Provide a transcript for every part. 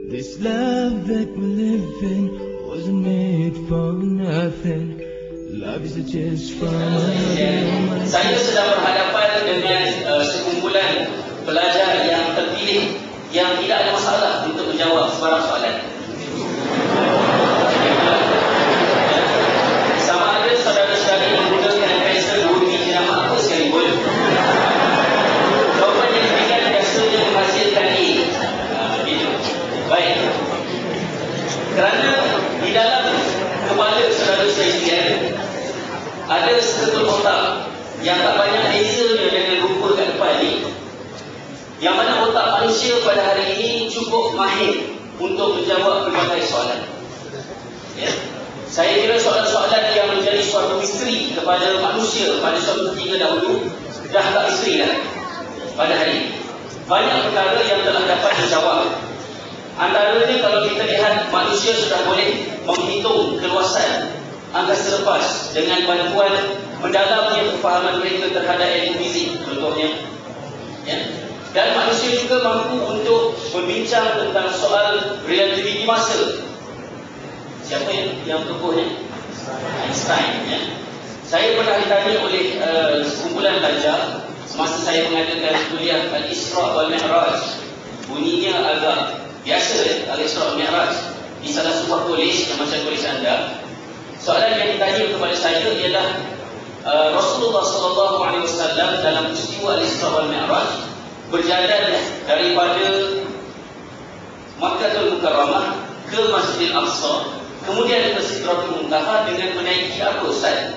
This love that we live in wasn't made for nothing. Love is just fun. Saya sedang berhadapan dengan sekumpulan pelajar yang terpilih yang tidak ada masalah untuk menjawab sebarang soalan. Sama ada saudara sekali menggunakan pensel 2 biji nama apa sekalipun, jawapan yang diberikan biasanya menghasilkan A. Begitu. Baik. Kerana di dalam kepala saudara saya sekalian ada seketul otak yang tak banyak bezanya dengan rupa kat depan ni, yang mana otak manusia pada hari ini cukup mahir untuk menjawab berbagai soalan. Ya. Saya kira soalan-soalan yang menjadi suatu misteri kepada manusia pada suatu ketika dahulu dah tak misteri dah pada hari ini. Banyak perkara yang telah dapat dijawab. Antaranya kalau kita lihat, manusia sudah boleh menghitung keluasan angkasa lepas dengan bantuan mendalamnya kefahaman mereka terhadap ilmu fizik contohnya, ya. Dan manusia juga mampu untuk berbincang tentang soal relativiti masa. Siapa yang tokohnya? Einstein, ya. Saya pernah ditanya oleh sekumpulan pelajar semasa saya mengadakan kuliah Al-Isra wal Mi'raj. Bunyinya agak biasa, ya, Al-Isra wal Mi'raj, di salah sebuah kolej yang macam kolej anda. Soalan yang ditanya kepada saya ialah Rasulullah SAW dalam peristiwa Al-Isra wal Mi'raj berjalan daripada Makkahul Mukarramah ke Masjidil Aqsa, kemudian ke Sidratul Muntaha dengan menaiki apa, Ustaz?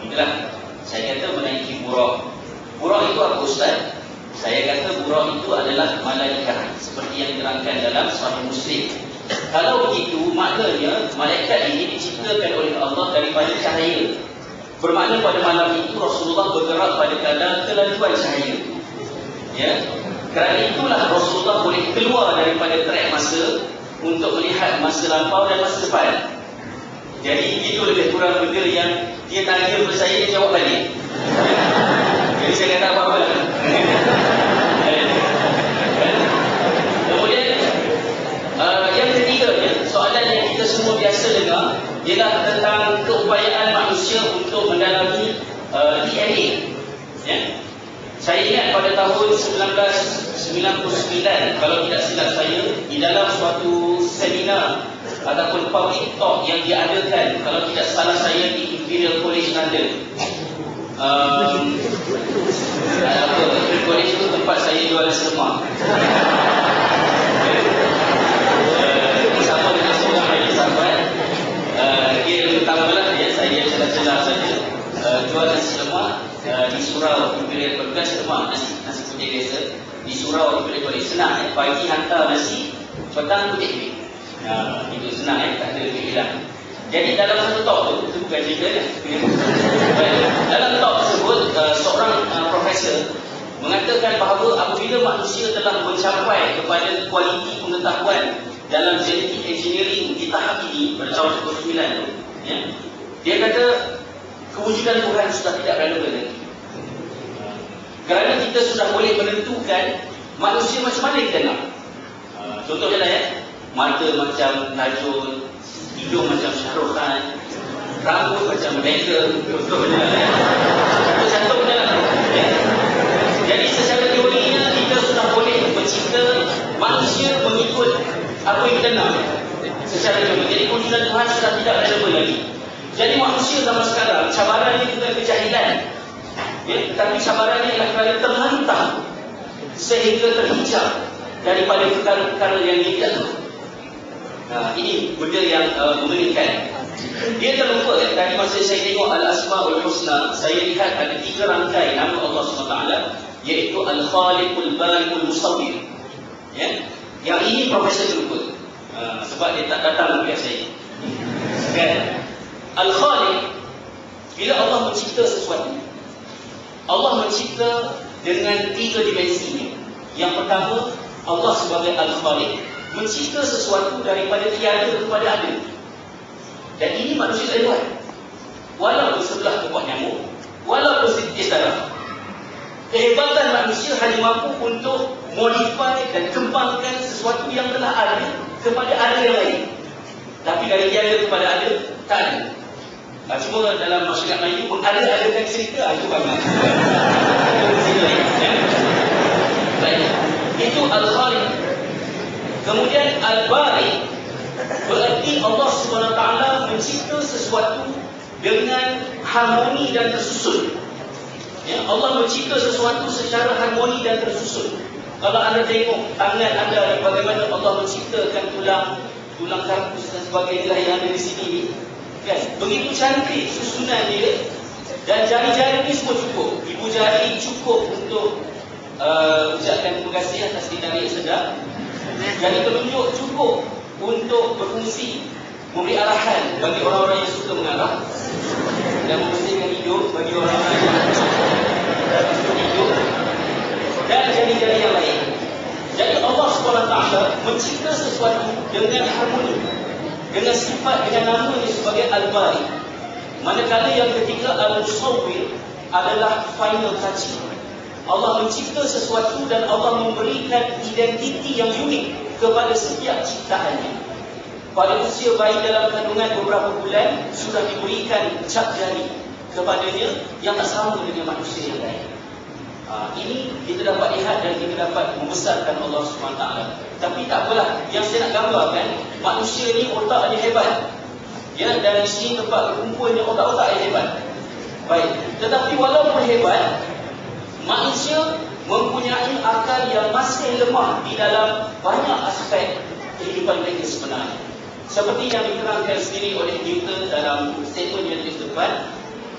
Itulah, saya kata menaiki Buraq. Buraq itu apa, Ustaz? Saya kata Buraq itu adalah malaikat, seperti yang diterangkan dalam Sahih Muslim. Kalau begitu, maknanya malaikat ini diciptakan oleh Allah daripada cahaya. Bermakna pada malam itu Rasulullah bergerak pada keadaan kelajuan cahaya. Ya, kerana itulah Rasulullah boleh keluar daripada trek masa untuk melihat masa lampau dan masa depan. Jadi itu lebih kurang benda yang dia tanya kepada saya, dia jawab balik. Jadi saya kata apa-apa lah. Kemudian yang ketiganya, soalan yang kita semua biasa dengar ialah tentang keupayaan manusia untuk mendalami DNA. Ya? Saya ingat pada tahun 1999, kalau tidak silap saya, di dalam suatu seminar ataupun public talk yang diadakan, kalau tidak salah saya, di Imperial College London. College itu tempat saya jual semak. Sama dengan seorang dari sahabat, dia pertama lah, ya, saya celah-celah saja. Jual nasi lemak di surau Imperial College, lemak nasi putih biasa di surau Imperial College. Senang, ya. Pagi hantar nasi, petang putih duit. Itu senang, ya, tak ada duit hilang. Jadi dalam satu talk tu, itu bukan cerita, ya. Dalam talk tersebut, seorang profesor mengatakan bahawa apabila manusia telah mencapai kepada kualiti pengetahuan dalam genetic engineering di tahap ini pada tahun 1999 tu, ya, dia kata kewujudan Tuhan sudah tidak relevan lagi. Kerana kita sudah boleh menentukan manusia macam mana kita nak. Contohnya lah, ya, mata macam Najul, hidung macam Shah Rukh Khan, rambut macam Meghan, contohnya lah, ya. Contohnya lah, ya. Jadi secara teorinya kita sudah boleh mencipta manusia mengikut apa yang kita nak secara teori. Jadi kewujudan Tuhan sudah tidak relevan lagi. Jadi manusia zaman sekarang cabarannya bukan kejahilan, ya, tetapi cabarannya ialah kerana terlantang sehingga terhijab daripada perkara-perkara yang dia tidak tahu. Ini benda yang mengerikan. Dia terlupa, ya, tadi masa saya tengok Al-Asma'ul Husna, saya lihat ada 3 rangkai nama Allah SWT, iaitu Al-Khaliqul Bari'ul Musawwir. Ya? Yang ini profesor terlupa, sebab dia tak datang kuliah saya. Kan? Al-Khaliq, bila Allah mencipta sesuatu, Allah mencipta dengan 3 dimensinya. Yang pertama, Allah sebagai Al-Khaliq mencipta sesuatu daripada tiada kepada ada. Dan ini manusia tak buat. Walaupun sebelah kebuah nyamuk, walaupun setitis darah, kehebatan manusia hanya mampu untuk modify dan kembangkan sesuatu sesuatu yang telah ada kepada ada yang lain. Tapi dari tiada kepada ada, tak ada. Cuma dalam masyarakat Melayu mengada-adakan cerita, itu banyak. Baik. Itu Al-Khaliq. Kemudian Al-Bari, berarti Allah SWT mencipta sesuatu dengan harmoni dan tersusun. Ya, Allah mencipta sesuatu secara harmoni dan tersusun. Kalau anda tengok tangan anda, bagaimana Allah menciptakan tulang kardus dan sebagainya yang ada di sini, kan? Begitu cantik susunan dia, dan jari-jari ini semua cukup. Ibu jari cukup untuk ucapkan terima kasih atas tindakan yang sedap. Jari telunjuk cukup untuk berfungsi, memberi arahan bagi orang-orang yang suka mengarah, dan membersihkan hidup bagi orang-orang yang suka hidup, dan jari-jari yang lain. Jadi Allah SWT mencipta sesuatu dengan harmoni, dengan sifat, dengan namanya sebagai Al-Bari. Manakala yang ketiga Al-Musawwir adalah final touch. Allah mencipta sesuatu dan Allah memberikan identiti yang unik kepada setiap ciptaannya. Pada usia bayi dalam kandungan beberapa bulan sudah diberikan cap jari kepadanya yang tak sama dengan manusia yang lain. Ini kita dapat lihat dan kita dapat membesarkan Allah SWT. Tapi tak apalah, yang saya nak gambarkan, manusia ni otaknya hebat. Ya, dan di sini tempat berkumpulnya otak-otak yang hebat. Baik, tetapi walaupun hebat, manusia mempunyai akal yang masih lemah di dalam banyak aspek kehidupan mereka sebenarnya. Seperti yang diterangkan sendiri oleh Newton dalam statement yang tulis depan.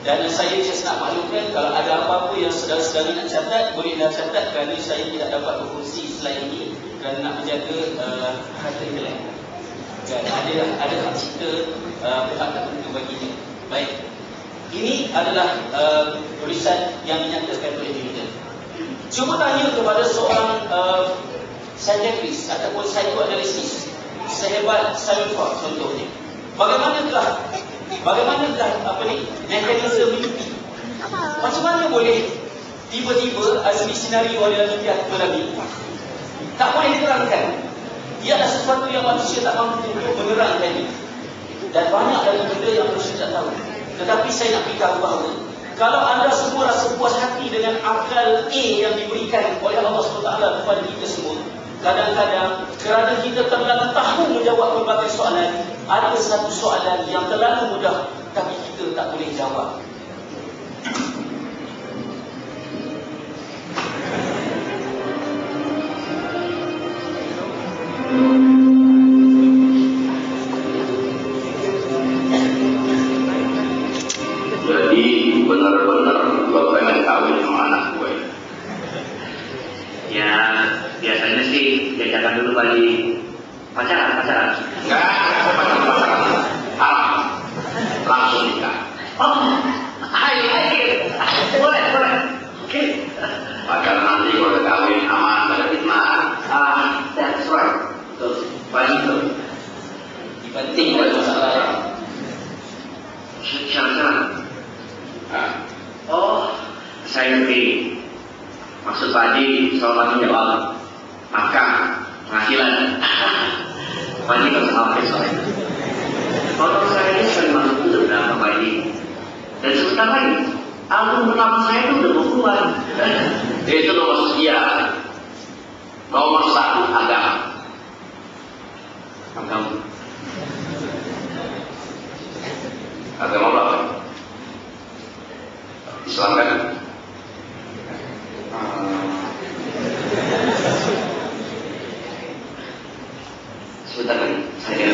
Dan saya just nak maklumkan, kalau ada apa-apa yang saudara-saudara nak catat, bolehlah catat, kerana saya tidak dapat berfungsi selain ini kerana nak menjaga harta intelek. Dan ada hak cipta pihak tertentu baginya. Baik, ini adalah tulisan yang dinyatakan oleh Newton. Cuba tanya kepada seorang scientist ataupun psychoanalysis sehebat Simon Freud contohnya, Bagaimanakah mekanisme mimpi? Macam mana boleh tiba-tiba ada senario dalam mimpi tsunami? Tak boleh diterangkan. Ia adalah sesuatu yang manusia tak mampu untuk menerangkannya. Dan banyak dari benda yang manusia tak tahu. Tetapi saya nak beritahu bahawa kalau anda semua rasa puas hati dengan akal A yang diberikan oleh Allah SWT kepada kita semua, kadang-kadang kerana kita terlalu tahu menjawab berbagai soalan, ada satu soalan yang terlalu mudah tapi kita tak boleh jawab. Jadi benar-benar lo pengen kawin sama anak gue? Ya, biasanya sih diajarkan dulu bagi pacaran. Enggak pacaran. Haram. Langsung nikah. Oh, ayo. Boleh. Oke. Agar nanti kalau kawin aman, pada fitnah. That's right. Terus banyak Penting ada masalah. Syarat. Oh, saya ngerti. Maksud Pak Haji soal tanggung jawab, maka penghasilan. Pak Haji gak usah khawatir soalnya. Kalau saya ini sering masuk itu dalam Pak Haji. Dan sebentar lagi, album pertama saya itu udah mau keluar. itu nomor sekian. Nomor 1 agama. Agama berapa? Islam kan? Sebentar lagi, saya